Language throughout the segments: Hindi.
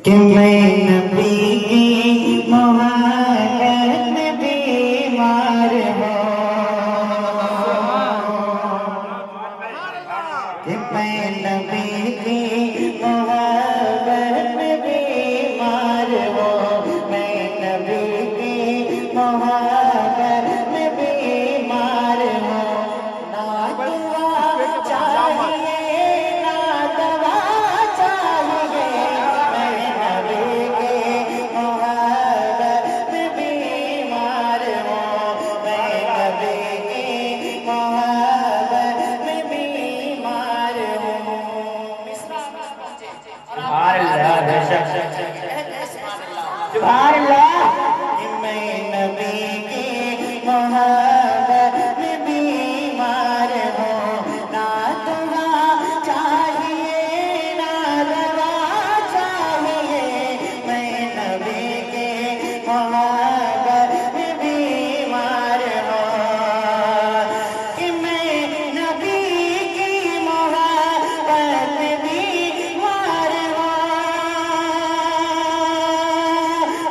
कि मैं नबी की मोहब्बत में बीमार हूँ, कि मैं नबी की मोहब्बत में बीमार हूँ, मैं नबी की मोहब्बत में बीमार हूँ। ना दुआ चाहिए ना दवा चाहिए, मैं नबी की मोहब्बत में बीमार हूँ, मैं नबी की मोहब्बत में बीमार हूँ। सुभान अल्लाह, बेशक सुभान अल्लाह। कि मैं नबी की मोहब्बत में बीमार हूँ, ना दुआ चाहिए ना दवा चाहिए, मैं नबी की मोहब्बत में बीमार हूँ, कि मैं नबी की मोहब्बत में बीमार हूँ,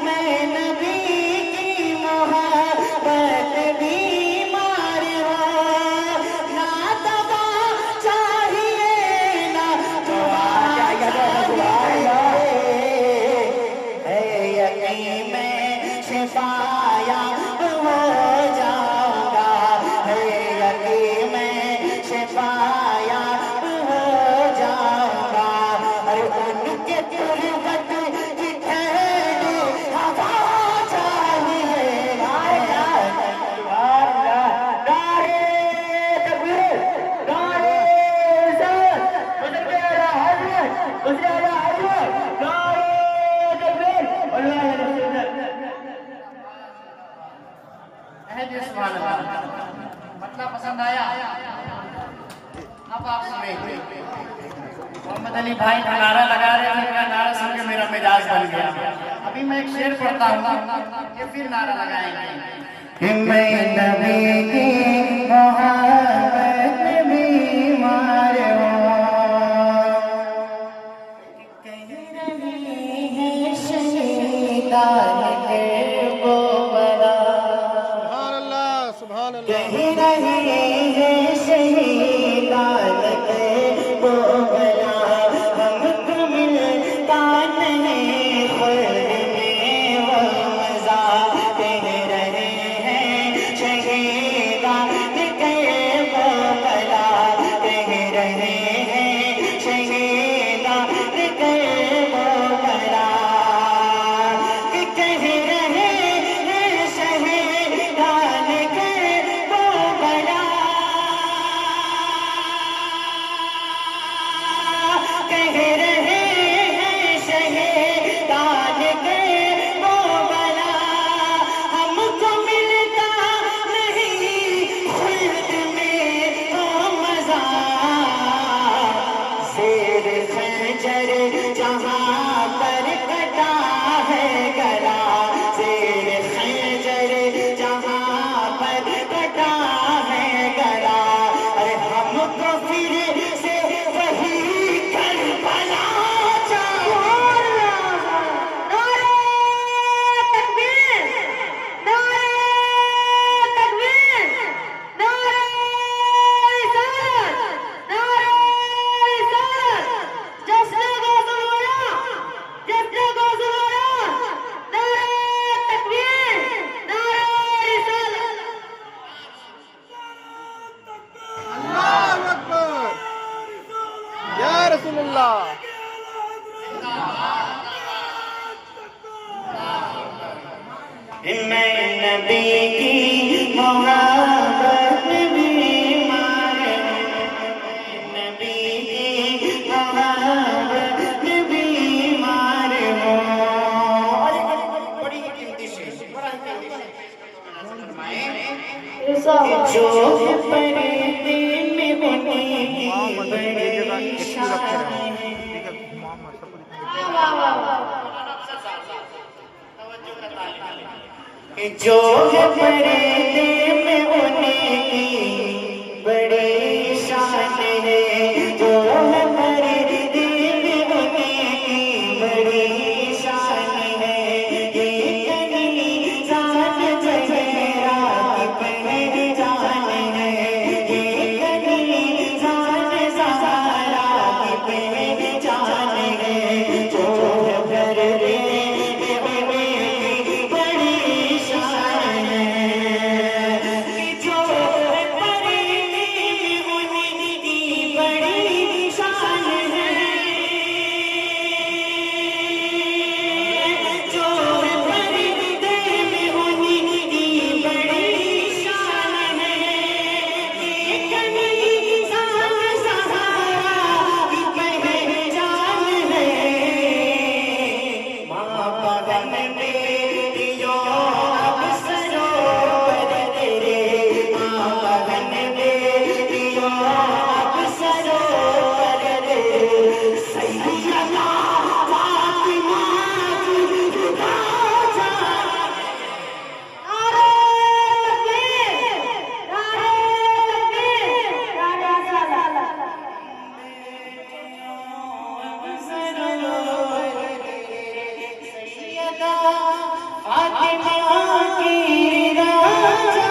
मैं नबी की मोहब्बत में बीमार हूँ। ना दवा चाहिए ना दुआ चाहिए, है यकीन में शिफायाब हो जाऊंगा, है यकीन में शिफायाब हो जाऊंगा। अरे उनके तुरबत की ठंडी हवा चाहिए, नारे तकबीर, नारे रिसालत, मुझे आला हजरत, मुझे आला हजरत, नारे तकबीर, अल्लाह मतलब पसंद आया। अब आप सुने मोहम्मद अली भाई का नारा लगा रहे थे, मेरा नारा सुन के मेरा मिजाज बन गया। अभी मैं एक शेर पढ़ता हूँ, ये फिर नारा लगाएंगे। कि मैं नबी की मोहब्बत में बीमार हूँ, कह रही है शहीदान के वो बड़ा, सुभान अल्लाह, कह रही है शहीदान के वो बड़ा, हमको मिलता नहीं खुद में वो मजा, कह रहे हैं शहीदान के वो बड़ा, कह रहे हैं शहीदान के वो बड़ा, कि कह रहे हैं शहीदान के वो बड़ा, कह रहे हैं शहीदान के वो बड़ा, हमको मिलता नहीं खुल्द में वो मजा, शेर खंजर जहाँ पर कटा है गला, शेर खंजर जहाँ पर कटा है गला, अरे हमको फिर से वही करबला चाहिए। नारे तकबीर, नारे तकबीर, नारे रिसालत, नारे रिसालत, जश्न गौसुलवरा, जश्न गौसुलवरा, नारे तकबीर, नारे रिसालत। अल्लाहु अकबर, या रसूलुल्लाह। मैं नबी की मोहब्बत में बीमार हूँ, नबी की मोहब्बत में बीमार हूँ। बड़ी कीमती शेर, बड़ा ही कीमती शेर। जो पर्दे में बनी बड़ी शान है, जो पर्दे में उनकी बड़ी शान है, जो पर्दे में उनकी बड़ी फातिमा की राजा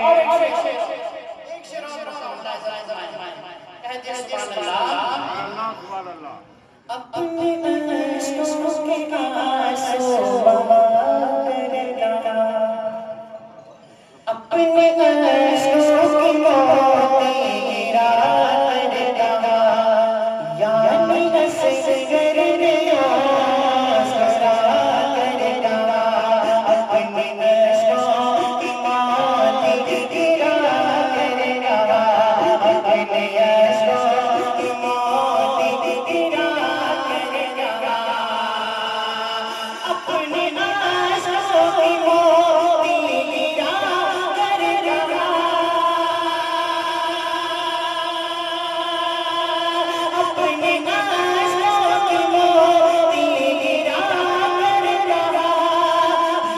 और एक शेर कहते हैं सुभान अल्लाह। अपने अश्कों के आंसू बहा करना, अपने अश्कों की मोती गिरा करना, यानी असगर ने मुस्कुरा करना, अपने अश्कों की मोती गिरा करना, अपने अश्कों की मोती गिरा करना, अपने आंसुओं की मोती गिरा करना, अपने आंसुओं की मोती गिरा करना,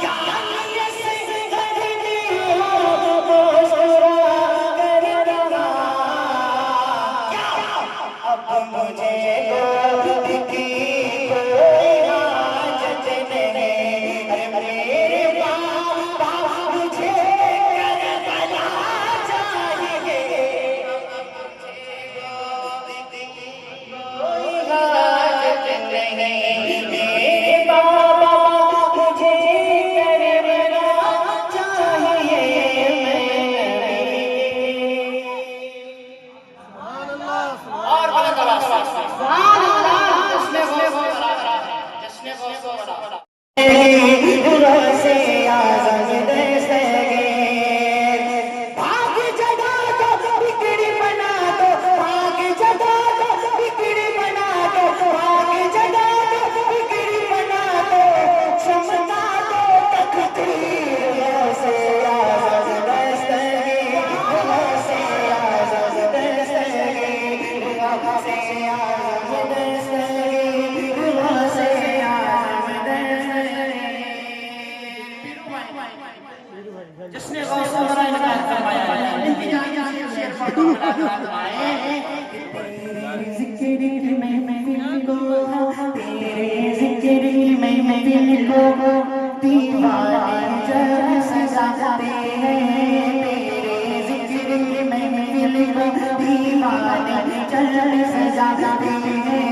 यानी असगर ने मुस्कुरा करना। अब मुझे गोद की कोई हाजत नहीं, अरे मेरे बाबा मुझे करबला चाहिए। कोई हाजत नहीं, मेरे बाबा मुझे करबला चाहिए। और बुलंद आवाज से जिसने को बड़ा रोसे आज़ाद दस्तगीर, भाग जगा दो बिगड़ी बना दो, भाग जगा दो बिगड़ी बना दो, भाग जगा दो बिगड़ी बना दो, चमका दो तकदीर। रोसे आज़ाद दस्तगीर, रोसे आज़ाद दस्तगीर, रोसे आज़ाद दस्तगीर, रोसे आज़ाद दस्तगीर। जिसने गौसे बड़ा इनकार फरमाया है, इंतजार के शेर पर फरमाए तेरे ज़िक्र में महफिल को, तेरे ज़िक्र में महफिल को दीवाने जब सजाते हैं, तेरे ज़िक्र में महफिल को दीवाने जब सजाते हैं।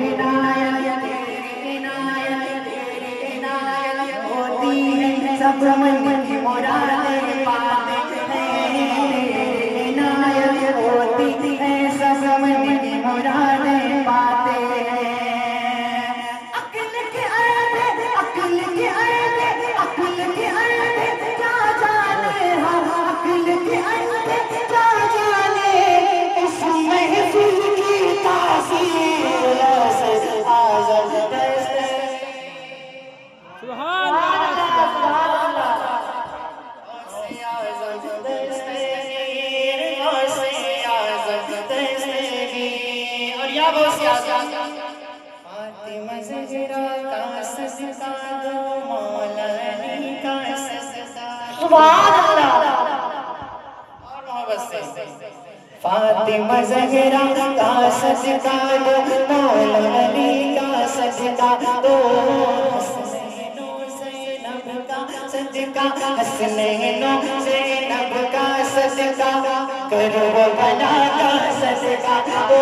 इनायत तेरी इनायत, तेरी इनायत होती है सब मन की मुरादें पाते हैं, इनायत होती है सब मन की मुरादें पाते हैं। अक्ल के अरबे, अक्ल के अरबे, अक्ल के अरबे क्या जाने हम, अक्ल के अरबे क्या जाने इस महफिल की तासीर। आज़ाद दस्तगीर, सुभान अल्लाह। और या फातिमा ज़हरा का सजदा दो, मौला अली का सजदा। सुभान अल्लाह। और मोहब्बत से फातिमा ज़हरा का सजदा दो, मौला अली का सजदा दो, हसनैनो ज़ैनब का सदका, हसनैनो ज़ैनब का सदका, करबला का सदका दो,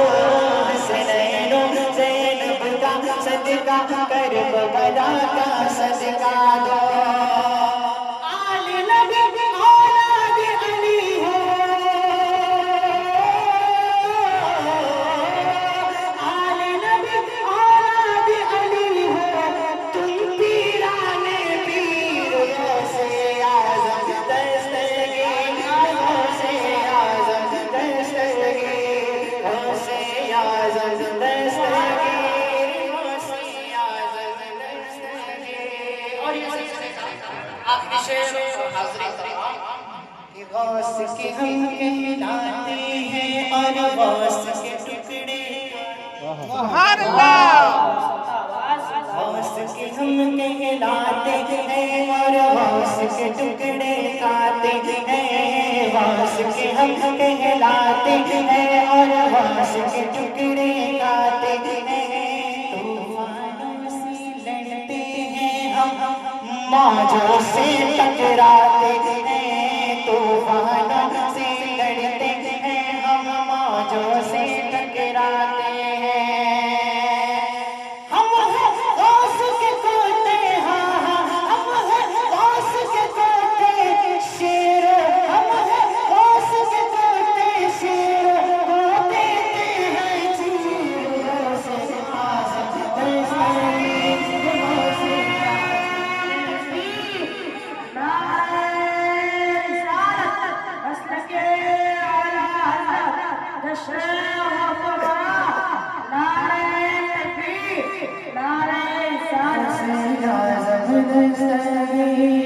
हसनैनो ज़ैनब का सदका, करबला का सदका दो। आले नबी औलाद अली हो, आले नबी औलाद अली हो, तुम पीराने पीर। गौसे आज़म दस्तगीर, गौसे आज़म दस्तगीर, गौसे आज़म दस्तगीर, गौसे आज़म दस्तगीर। और ये आखिरी शेर हाज़िरी तमाम कि गौस के हम कहलाते हैं और गौस के टुकड़े, सुभान अल्लाह। गौस के हम कहलाते हैं और गौस के टुकड़े खाते हैं, गौस के हम कहलाते हैं और गौस के टुकड़े खाते हैं। मौजों से टकराते हैं, तूफानों से लड़ते हैं, हम मौजों से टकराते हैं। हम हैं गौस के कोटे, हाँ हाँ हम हैं गौस के कोटे शेर, हम हैं गौस के कोटे शेर, वो देते हैं चीर गौस आज़म नारे